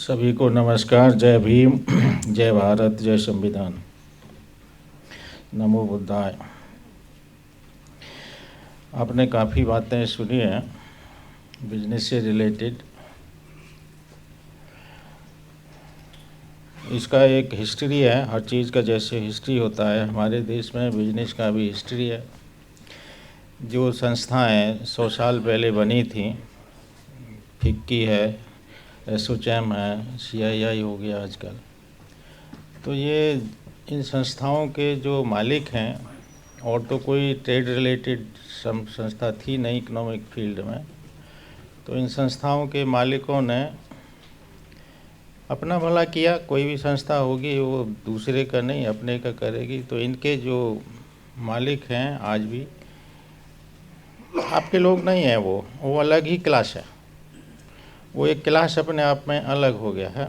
सभी को नमस्कार। जय भीम, जय भारत, जय संविधान, नमो बुद्धाय। आपने काफ़ी बातें सुनी हैं बिजनेस से रिलेटेड। इसका एक हिस्ट्री है, हर चीज़ का जैसे हिस्ट्री होता है हमारे देश में बिजनेस का भी हिस्ट्री है। जो संस्थाएं 100 साल पहले बनी थी, फिक्की है, एसोचैम है, CII हो गया आजकल, तो ये इन संस्थाओं के जो मालिक हैं, और तो कोई ट्रेड रिलेटेड संस्था थी नहीं इकोनॉमिक फील्ड में, तो इन संस्थाओं के मालिकों ने अपना भला किया। कोई भी संस्था होगी वो दूसरे का नहीं अपने का करेगी। तो इनके जो मालिक हैं आज भी आपके लोग नहीं हैं, वो अलग ही क्लास है। वो एक क्लास अपने आप में अलग हो गया है।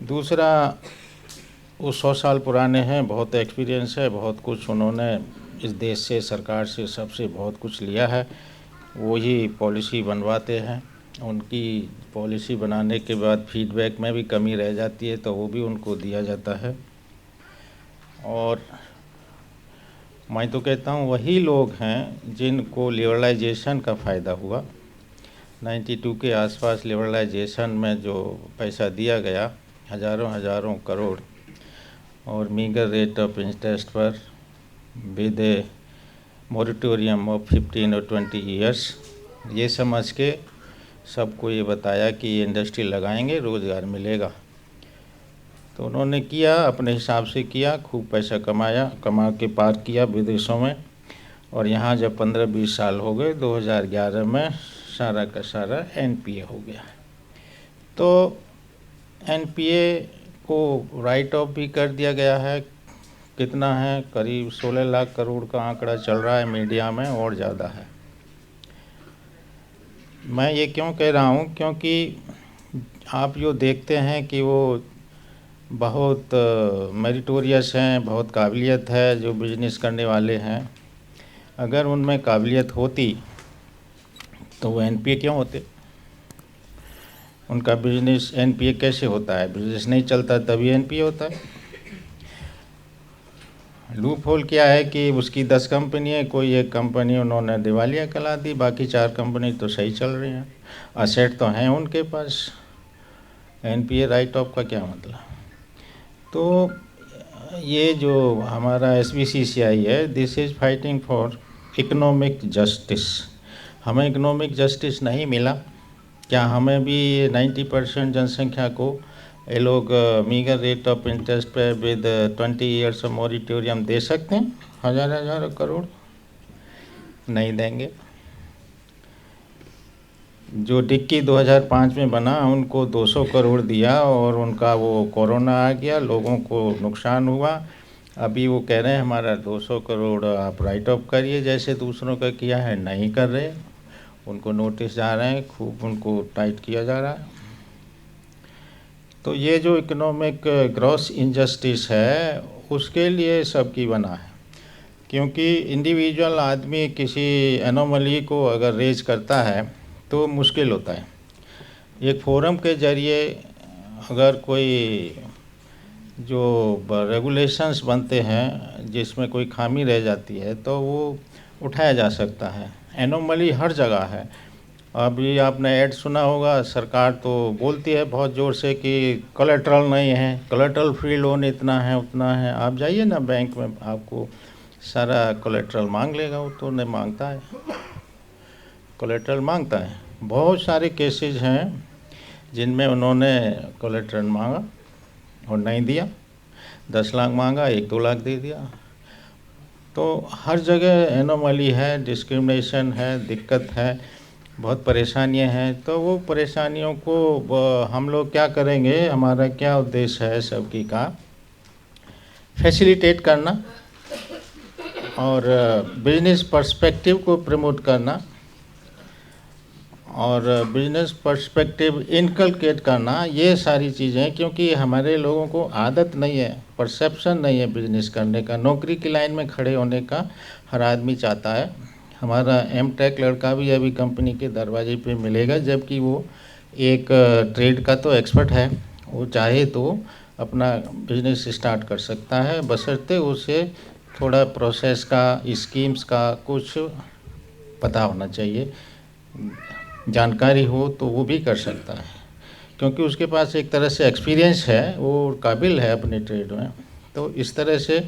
दूसरा, वो 100 साल पुराने हैं, बहुत एक्सपीरियंस है, बहुत कुछ उन्होंने इस देश से, सरकार से, सबसे बहुत कुछ लिया है। वही पॉलिसी बनवाते हैं। उनकी पॉलिसी बनाने के बाद फीडबैक में भी कमी रह जाती है तो वो भी उनको दिया जाता है। और मैं तो कहता हूँ वही लोग हैं जिनको लिबरलाइजेशन का फ़ायदा हुआ। 92 के आसपास लिबरलाइजेशन में जो पैसा दिया गया, हज़ारों करोड़, और मीगर रेट ऑफ इंटरेस्ट पर विद ए मोरिटोरियम ऑफ 15 और 20 ईयर्स, ये समझ के सबको ये बताया कि ये इंडस्ट्री लगाएंगे, रोज़गार मिलेगा। तो उन्होंने किया, अपने हिसाब से किया, खूब पैसा कमा के पार किया विदेशों में। और यहाँ जब 15-20 साल हो गए, 2011 में सारा का सारा NPA हो गया। तो NPA को राइट ऑफ भी कर दिया गया है। कितना है? करीब 16 लाख करोड़ का आंकड़ा चल रहा है मीडिया में, और ज़्यादा है। मैं ये क्यों कह रहा हूँ, क्योंकि आप जो देखते हैं कि वो बहुत मेरिटोरियस हैं, बहुत काबिलियत है जो बिजनेस करने वाले हैं। अगर उनमें काबिलियत होती तो वो NPA क्यों होते? उनका बिजनेस NPA कैसे होता है? बिजनेस नहीं चलता तभी NPA होता है। लूप होल क्या है कि उसकी 10 कंपनी है, कोई एक कंपनी उन्होंने दिवालिया करा दी, बाकी 4 कंपनी तो सही चल रही हैं, असेट तो हैं उनके पास। NPA राइट ऑफ का क्या मतलब? तो ये जो हमारा SBCCI है, this is fighting for economic justice. हमें इकोनॉमिक जस्टिस नहीं मिला। क्या हमें भी 90% जनसंख्या को ये लोग मीगर रेट ऑफ इंटरेस्ट पे विद 20 ईयर्स ऑफ मोरिटोरियम दे सकते हैं? हज़ारों करोड़ नहीं देंगे। जो डिक्की 2005 में बना, उनको 200 करोड़ दिया और उनका वो कोरोना आ गया, लोगों को नुकसान हुआ। अभी वो कह रहे हैं हमारा 200 करोड़ आप राइट ऑफ करिए, जैसे दूसरों का किया है। नहीं कर रहे, उनको नोटिस जा रहे हैं, खूब उनको टाइट किया जा रहा है। तो ये जो इकोनॉमिक ग्रॉस इनजस्टिस है, उसके लिए सबकी बना है। क्योंकि इंडिविजुअल आदमी किसी एनोमली को अगर रेज करता है तो मुश्किल होता है। एक फोरम के ज़रिए अगर कोई जो रेगुलेशंस बनते हैं जिसमें कोई खामी रह जाती है तो वो उठाया जा सकता है। एनोमली हर जगह है। अभी आपने ऐड सुना होगा, सरकार तो बोलती है बहुत ज़ोर से कि कोलेटरल नहीं है, कोलेटरल फ्री लोन इतना है उतना है। आप जाइए ना बैंक में, आपको सारा कोलेटरल मांग लेगा। वो तो नहीं मांगता है, कोलेटरल मांगता है। बहुत सारे केसेस हैं जिनमें उन्होंने कोलेटरल मांगा और नहीं दिया। 10 लाख मांगा, 1-2 लाख दे दिया। तो हर जगह एनोमली है, डिस्क्रिमिनेशन है, दिक्कत है, बहुत परेशानियां हैं। तो वो परेशानियों को हम लोग क्या करेंगे? हमारा क्या उद्देश्य है सबकी का? फैसिलिटेट करना और बिजनेस पर्सपेक्टिव को प्रमोट करना और बिजनेस पर्सपेक्टिव इनकलकेट करना, ये सारी चीज़ें। क्योंकि हमारे लोगों को आदत नहीं है, परसेप्शन नहीं है बिजनेस करने का। नौकरी की लाइन में खड़े होने का हर आदमी चाहता है। हमारा M.Tech लड़का भी अभी कंपनी के दरवाजे पे मिलेगा, जबकि वो एक ट्रेड का तो एक्सपर्ट है, वो चाहे तो अपना बिजनेस स्टार्ट कर सकता है, बशर्ते उसे थोड़ा प्रोसेस का, स्कीम्स का कुछ पता होना चाहिए, जानकारी हो तो वो भी कर सकता है, क्योंकि उसके पास एक तरह से एक्सपीरियंस है, वो काबिल है अपने ट्रेड में। तो इस तरह से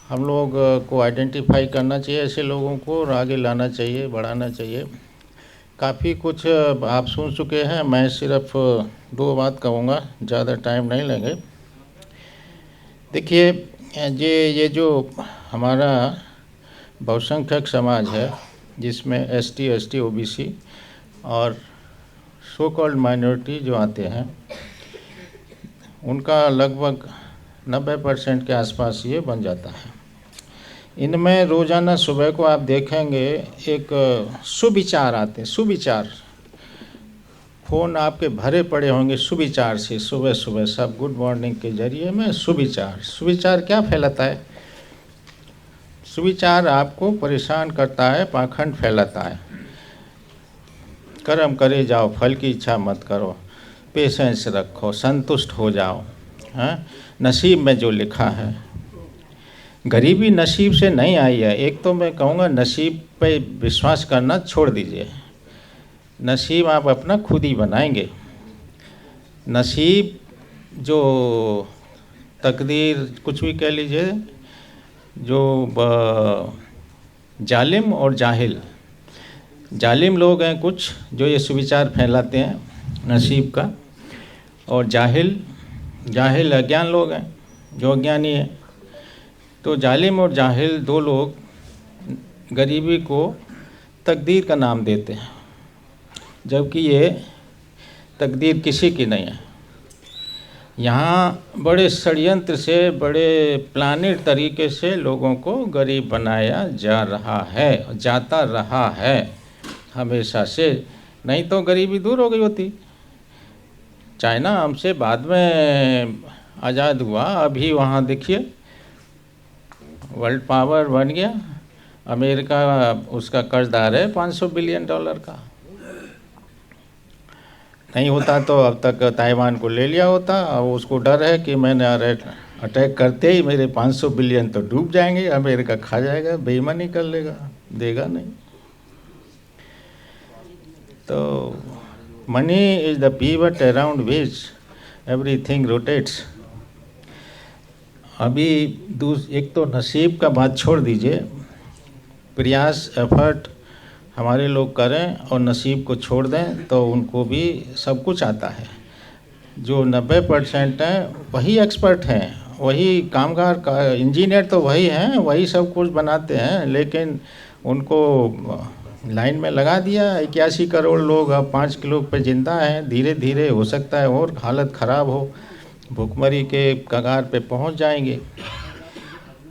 हम लोग को आइडेंटिफाई करना चाहिए ऐसे लोगों को और आगे लाना चाहिए, बढ़ाना चाहिए। काफ़ी कुछ आप सुन चुके हैं, मैं सिर्फ 2 बात कहूँगा, ज़्यादा टाइम नहीं लेंगे। देखिए, ये जो हमारा बहुसंख्यक समाज है, जिसमें एसटी, एसटी, ओबीसी और सो कॉल्ड माइनॉरिटी जो आते हैं, उनका लगभग 90% के आसपास ये बन जाता है। इनमें रोज़ाना सुबह को आप देखेंगे एक सुविचार आते हैं, सुविचार, फ़ोन आपके भरे पड़े होंगे सुविचार से, सुबह सुबह सब गुड मॉर्निंग के जरिए में सुविचार। सुविचार क्या फैलाता है? सुविचार आपको परेशान करता है, पाखंड फैलाता है। कर्म करे जाओ, फल की इच्छा मत करो, पेशेंस रखो, संतुष्ट हो जाओ, हाँ, नसीब में जो लिखा है। गरीबी नसीब से नहीं आई है। एक तो मैं कहूँगा नसीब पे विश्वास करना छोड़ दीजिए, नसीब आप अपना खुद ही बनाएंगे। नसीब जो तकदीर कुछ भी कह लीजिए, जो जालिम और जाहिल, जालिम लोग हैं कुछ जो ये सुविचार फैलाते हैं नसीब का, और जाहिल अज्ञान लोग हैं जो अज्ञानी है। तो जालिम और जाहिल 2 लोग गरीबी को तकदीर का नाम देते हैं, जबकि ये तकदीर किसी की नहीं है। यहाँ बड़े षड्यंत्र से, बड़े प्लानिट तरीके से लोगों को गरीब बनाया जा रहा है, जाता रहा है हमेशा से, नहीं तो गरीबी दूर हो गई होती। चाइना हमसे बाद में आज़ाद हुआ, अभी वहाँ देखिए वर्ल्ड पावर बन गया, अमेरिका उसका कर्जदार है $500 बिलियन का। नहीं होता तो अब तक ताइवान को ले लिया होता, और उसको डर है कि मैंने अटैक करते ही मेरे 500 बिलियन तो डूब जाएंगे, अमेरिका खा जाएगा, बेईमानी कर लेगा, देगा नहीं। तो money is the pivot around which everything rotates. अभी एक तो नसीब का बात छोड़ दीजिए, प्रयास, एफर्ट हमारे लोग करें और नसीब को छोड़ दें तो उनको भी सब कुछ आता है। जो 90% हैं वही एक्सपर्ट हैं, वही कामगार का, इंजीनियर तो वही हैं, वही सब कुछ बनाते हैं, लेकिन उनको लाइन में लगा दिया। 81 करोड़ लोग अब 5 किलो पे जिंदा हैं, धीरे धीरे हो सकता है और हालत ख़राब हो, भुखमरी के कगार पे पहुंच जाएंगे।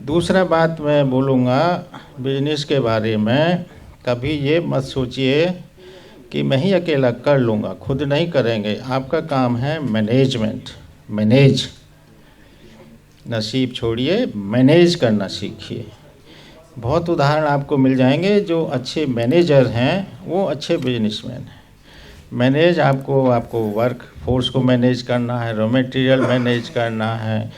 दूसरा बात मैं बोलूँगा बिजनेस के बारे में, कभी ये मत सोचिए कि मैं ही अकेला कर लूँगा, खुद नहीं करेंगे। आपका काम है मैनेजमेंट, मैनेज, नसीब छोड़िए, मैनेज करना सीखिए। बहुत उदाहरण आपको मिल जाएंगे, जो अच्छे मैनेजर हैं वो अच्छे बिजनेसमैन हैं। मैनेज आपको वर्क फोर्स को मैनेज करना है, रॉ मटेरियल मैनेज करना है,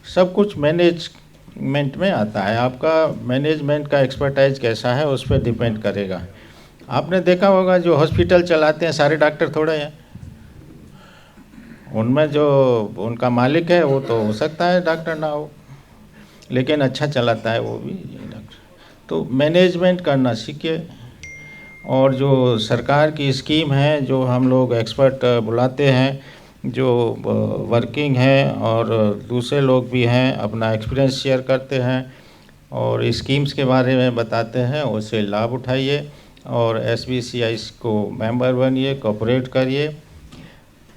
सब कुछ मैनेजमेंट में आता है। आपका मैनेजमेंट का एक्सपर्टाइज कैसा है उस पर डिपेंड करेगा। आपने देखा होगा जो हॉस्पिटल चलाते हैं सारे डॉक्टर थोड़े हैं, उनमें जो उनका मालिक है वो तो हो सकता है डॉक्टर ना हो, लेकिन अच्छा चलाता है वो भी डॉक्टर। तो मैनेजमेंट करना सीखिए। और जो सरकार की स्कीम है, जो हम लोग एक्सपर्ट बुलाते हैं, जो वर्किंग हैं और दूसरे लोग भी हैं, अपना एक्सपीरियंस शेयर करते हैं और स्कीम्स के बारे में बताते हैं, उससे लाभ उठाइए और SBCI को मेंबर बनिए, कोऑपरेट करिए।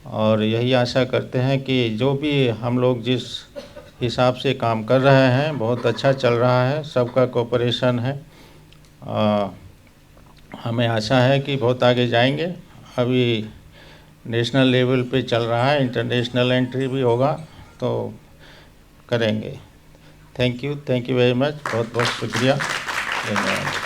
और यही आशा करते हैं कि जो भी हम लोग जिस हिसाब से काम कर रहे हैं बहुत अच्छा चल रहा है, सबका कोऑपरेशन है। हमें आशा है कि बहुत आगे जाएंगे। अभी नेशनल लेवल पे चल रहा है, इंटरनेशनल एंट्री भी होगा तो करेंगे। थैंक यू वेरी मच, बहुत बहुत शुक्रिया, धन्यवाद।